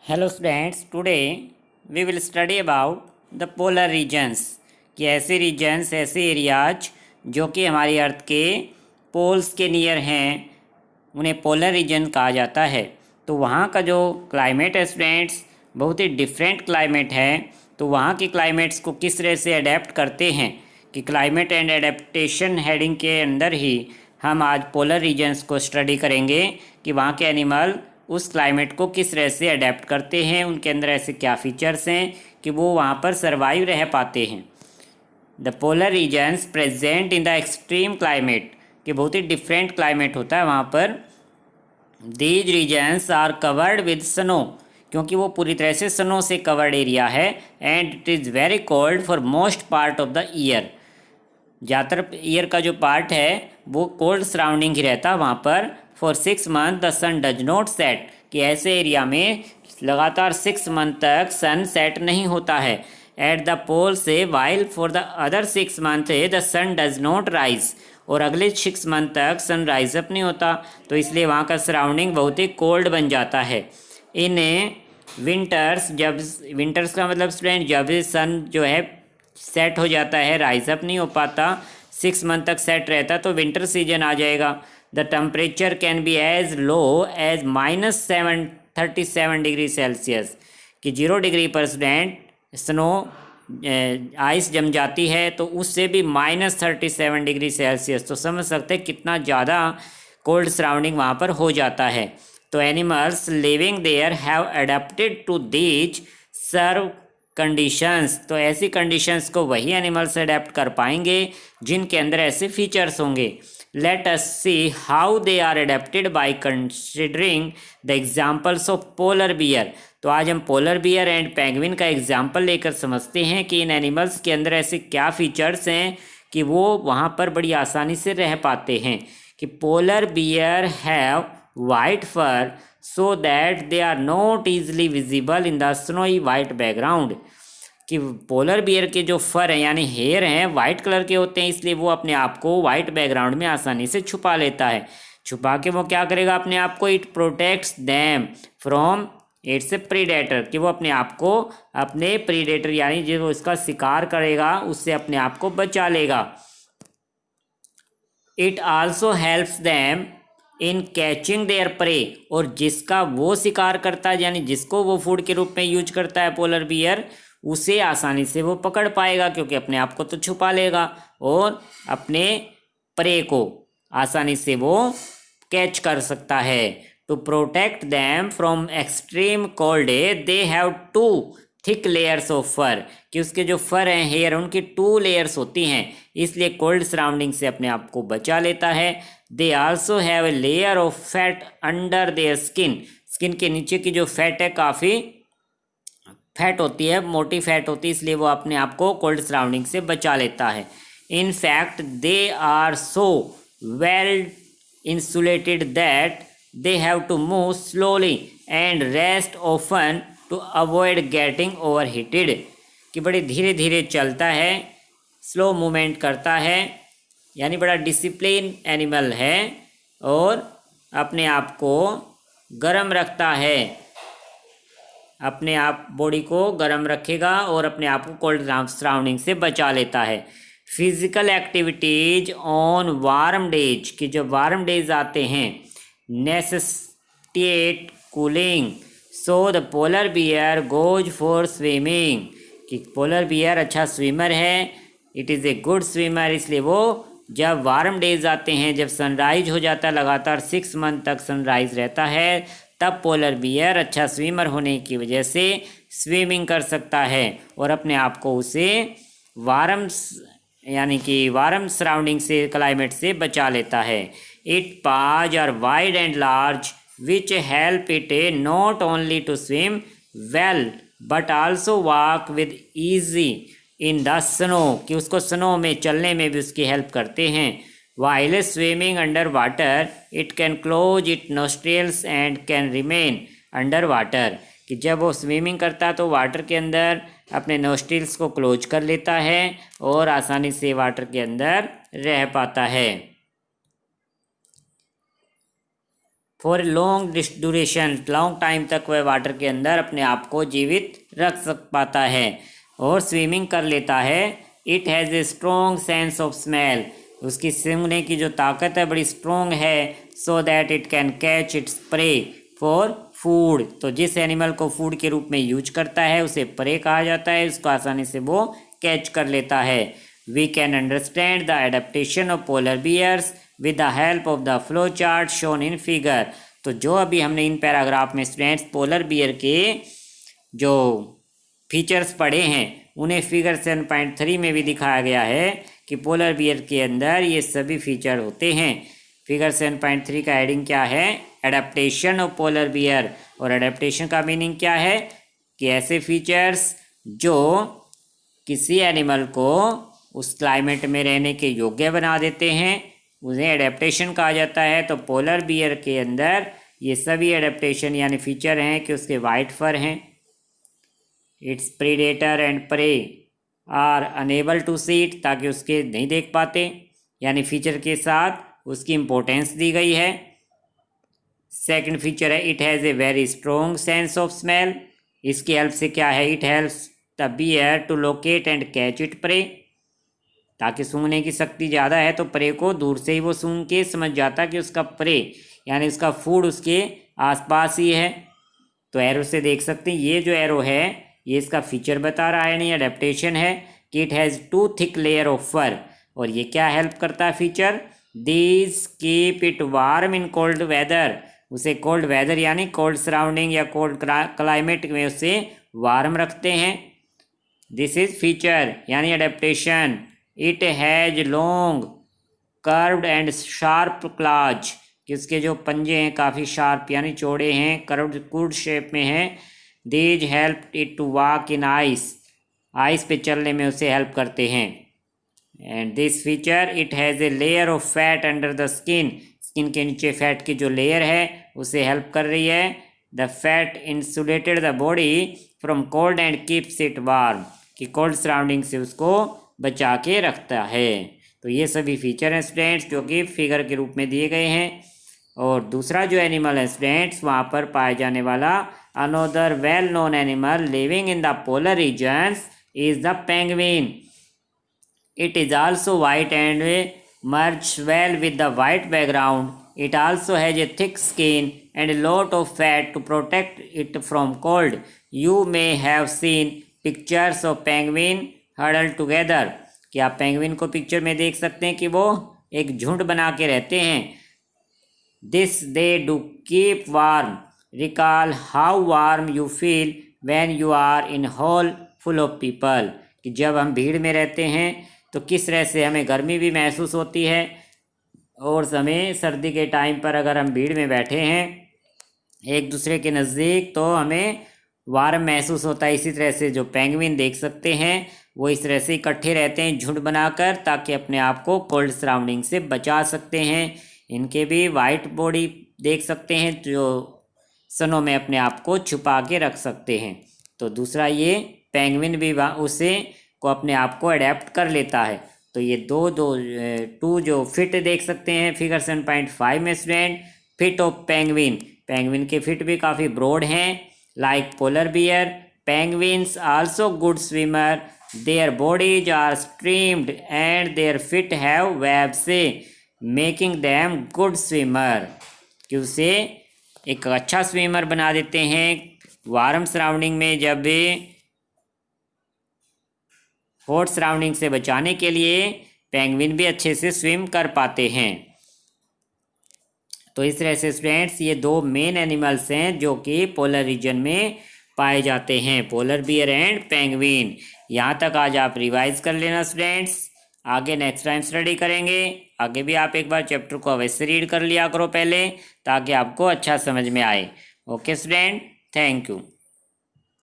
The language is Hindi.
Hello students, today we will study about the polar regions कि ऐसे रीजन्स, ऐसे एरियाज जो कि हमारी अर्थ के पोल्स के नियर हैं, उन्हें पोलर रीजन कहा जाता है। तो वहाँ का जो क्लाइमेट है स्टूडेंट्स, बहुत ही डिफरेंट क्लाइमेट है। तो वहाँ के क्लाइमेट्स को किस तरह से अडेप्ट करते हैं कि क्लाइमेट एंड एडेप्टेशन हेडिंग के अंदर ही हम आज पोलर रीजन्स को स्टडी करेंगे कि वहाँ के एनिमल उस क्लाइमेट को किस तरह से अडेप्ट करते हैं, उनके अंदर ऐसे क्या फीचर्स हैं कि वो वहाँ पर सर्वाइव रह पाते हैं। The polar regions present in the extreme climate, कि बहुत ही डिफरेंट क्लाइमेट होता है वहाँ पर। These regions are covered with snow, क्योंकि वो पूरी तरह से स्नो से कवर्ड एरिया है। And it is very cold for most part of the year. ज़्यादातर ईयर का जो पार्ट है वो कोल्ड सराउंडिंग ही रहता है वहाँ पर। For 6 month the sun does not set, कि ऐसे एरिया में लगातार 6 मंथ तक सन सेट नहीं होता है। एट द पोल से while for the other 6 month the sun does not rise, और अगले 6 मंथ तक सन राइज अप नहीं होता, तो इसलिए वहाँ का सराउंडिंग बहुत ही कोल्ड बन जाता है। इन विंटर्स, जब विंटर्स का मतलब स्टूडेंट जब सन जो है सेट हो जाता है, राइज अप नहीं हो पाता, 6 मंथ तक सेट रहता, तो विंटर सीजन आ जाएगा। The temperature can be as low as -37 degree Celsius, कि 0 डिग्री पर स्टूडेंट स्नो आइस जम जाती है, तो उससे भी -37 डिग्री सेल्सियस, तो समझ सकते हैं कितना ज़्यादा कोल्ड सराउंडिंग वहाँ पर हो जाता है। तो animals living there have adapted to these severe conditions, तो ऐसी कंडीशंस को वही एनिमल्स अडेप्ट कर पाएंगे जिनके अंदर ऐसे फीचर्स होंगे। Let us see how they are adapted by considering the examples of polar bear. तो आज हम पोलर बियर एंड पेंगुइन का एग्जाम्पल लेकर समझते हैं कि इन एनिमल्स के अंदर ऐसे क्या फीचर्स हैं कि वो वहाँ पर बड़ी आसानी से रह पाते हैं। कि polar bear have white fur so that they are not easily visible in the snowy white background, कि पोलर बियर के जो फर हैं यानी हेयर हैं वाइट कलर के होते हैं, इसलिए वो अपने आप को वाइट बैकग्राउंड में आसानी से छुपा लेता है। छुपा के वो क्या करेगा अपने आप को, it protects them from its predator, कि वो अपने आप को अपने प्रीडेटर यानी जो इसका शिकार करेगा उससे अपने आप को बचा लेगा। It also helps them in catching there pray, और जिसका वो शिकार करता है यानी जिसको वो फूड के रूप में यूज करता है पोलर बियर, उसे आसानी से वो पकड़ पाएगा, क्योंकि अपने आप को तो छुपा लेगा और अपने प्रे को आसानी से वो कैच कर सकता है। To protect them from extreme cold they have 2 thick layers of fur, कि उसके जो फर हैं हेयर उनकी 2 लेयर्स होती हैं, इसलिए कोल्ड सराउंडिंग से अपने आप को बचा लेता है। They also have a layer of fat under their skin, skin के नीचे की जो फैट है काफ़ी फैट होती है, मोटी फैट होती है, इसलिए वो अपने आप को कोल्ड सराउंडिंग से बचा लेता है। In fact they are so well insulated that they have to move slowly and rest often to avoid getting overheated, कि बड़े धीरे धीरे चलता है, स्लो मूवमेंट करता है, यानी बड़ा डिसिप्लिन एनिमल है और अपने आप को गर्म रखता है, अपने आप बॉडी को गर्म रखेगा और अपने आप को कोल्ड सराउंडिंग से बचा लेता है। Physical activities on warm days, कि जब वार्म डेज आते हैं necessitate cooling, so the polar bear goes for swimming, कि पोलर बियर अच्छा स्विमर है, it is a good swimmer, इसलिए वो जब वार्म डेज आते हैं, जब सनराइज हो जाता है, लगातार 6 मंथ तक सनराइज रहता है, तब पोलर बियर अच्छा स्विमर होने की वजह से स्विमिंग कर सकता है और अपने आप को उसे वार्म यानी कि वार्म सराउंडिंग से क्लाइमेट से बचा लेता है। It paws are wide and large which help it not only to swim well but also walk with ease in the snow, कि उसको स्नो में चलने में भी उसकी हेल्प करते हैं। While swimming under water it can close it nostrils and can remain under water, कि जब वो स्विमिंग करता है तो वाटर के अंदर अपने नोस्ट्रिल्स को क्लोज कर लेता है और आसानी से वाटर के अंदर रह पाता है। For a long duration, long time तक वह वाटर के अंदर अपने आप को जीवित रख पाता है और स्विमिंग कर लेता है। It has a strong sense of smell, उसकी सूंघने की जो ताकत है बड़ी स्ट्रॉन्ग है। So that it can catch its prey for food, तो जिस एनिमल को फूड के रूप में यूज करता है उसे प्रे कहा जाता है, उसको आसानी से वो कैच कर लेता है। We can understand the adaptation of polar bears with the help of the flow chart shown in figure. तो जो अभी हमने इन पैराग्राफ में स्टूडेंट्स पोलर बियर के जो फीचर्स पढ़े हैं उन्हें फिगर 7.3 में भी दिखाया गया है कि पोलर बियर के अंदर ये सभी फीचर होते हैं। फिगर 7.3 का हेडिंग क्या है? Adaptation of polar beer. और एडेप्टेशन का मीनिंग क्या है कि ऐसे फीचर्स जो किसी एनिमल को उस क्लाइमेट में रहने के योग्य बना देते हैं उन्हें एडेप्टेशन कहा जाता है। तो पोलर बियर के अंदर ये सभी एडेप्टेशन यानी फीचर हैं कि उसके वाइट फर हैं, its predator and prey are unable to see it, ताकि उसके नहीं देख पाते, यानी फीचर के साथ उसकी इम्पोर्टेंस दी गई है। सेकंड फीचर है it has a very strong sense of smell, इसकी हेल्प से क्या है? It helps the bear to locate and catch it prey, ताकि सूंघने की शक्ति ज़्यादा है तो प्रे को दूर से ही वो सूंघ के समझ जाता कि उसका प्रे यानी उसका फूड उसके आसपास ही है। तो एरो से देख सकते हैं, ये जो एरो है ये इसका फीचर बता रहा है, नहीं एडेप्टेशन है कि it has two thick layer of fur. और ये क्या हेल्प करता है feature? These keep it warm in cold weather, उसे कोल्ड वेदर यानी कोल्ड सराउंडिंग या कोल्ड क्लाइमेट में उसे वार्म रखते हैं। दिस इज फीचर यानी adaptation. It has long curved and sharp claws, कि उसके जो पंजे हैं काफ़ी शार्प यानी चौड़े हैं, कर्व्ड कूड शेप में हैं। These help it to walk in ice, ice पे चलने में उसे हेल्प करते हैं। And this feature it has a layer of fat under the skin, skin के नीचे फैट की जो लेयर है उसे हेल्प कर रही है। The fat insulated the body from cold and keeps it warm, कि कोल्ड सराउंडिंग से उसको बचा के रखता है। तो ये सभी फीचर हैं स्टूडेंट्स जो कि फिगर के रूप में दिए गए हैं। और दूसरा जो एनिमल है स्टूडेंट्स वहाँ पर पाए जाने वाला another well known animal living in the polar regions is the penguin. It is also white and merge well with the white background. It also has a thick skin and a lot of fat to protect it from cold. You may have seen pictures of penguin huddled together. कि आप पेंगुइन को पिक्चर में देख सकते हैं कि वो एक झुंड बना के रहते हैं। This they do keep warm. Recall how warm you feel when you are in hall full of people. कि जब हम भीड़ में रहते हैं तो किस तरह से हमें गर्मी भी महसूस होती है, और हमें सर्दी के टाइम पर अगर हम भीड़ में बैठे हैं एक दूसरे के नज़दीक तो हमें वार्म महसूस होता है। इसी तरह से जो पेंगुइन देख सकते हैं वो इस तरह से इकट्ठे रहते हैं झुंड बनाकर, ताकि अपने आप को कोल्ड सराउंडिंग से बचा सकते हैं। इनके भी वाइट बॉडी देख सकते हैं जो सनों में अपने आप को छुपा के रख सकते हैं। तो दूसरा ये पेंगुइन भी उसे को अपने आप को अडेप्ट कर लेता है। तो ये टू जो फिट देख सकते हैं फिगर 7.5 में student, feet of penguin, penguin के फिट भी काफ़ी ब्रॉड हैं। Like polar bear penguins also good swimmer, their bodies are streamed and their feet have webs making them good swimmer, कि उसे एक अच्छा स्विमर बना देते हैं। वार्म सराउंडिंग में जब हॉट सराउंडिंग से बचाने के लिए पेंगुइन भी अच्छे से स्विम कर पाते हैं। तो इस तरह से स्टूडेंट्स ये दो मेन एनिमल्स हैं जो कि पोलर रीजन में पाए जाते हैं, पोलर बियर एंड पेंगुइन। यहाँ तक आज आप रिवाइज कर लेना स्टूडेंट्स, आगे नेक्स्ट टाइम स्टडी करेंगे। आगे भी आप एक बार चैप्टर को अवश्य रीड कर लिया करो पहले, ताकि आपको अच्छा समझ में आए। Okay student, thank you.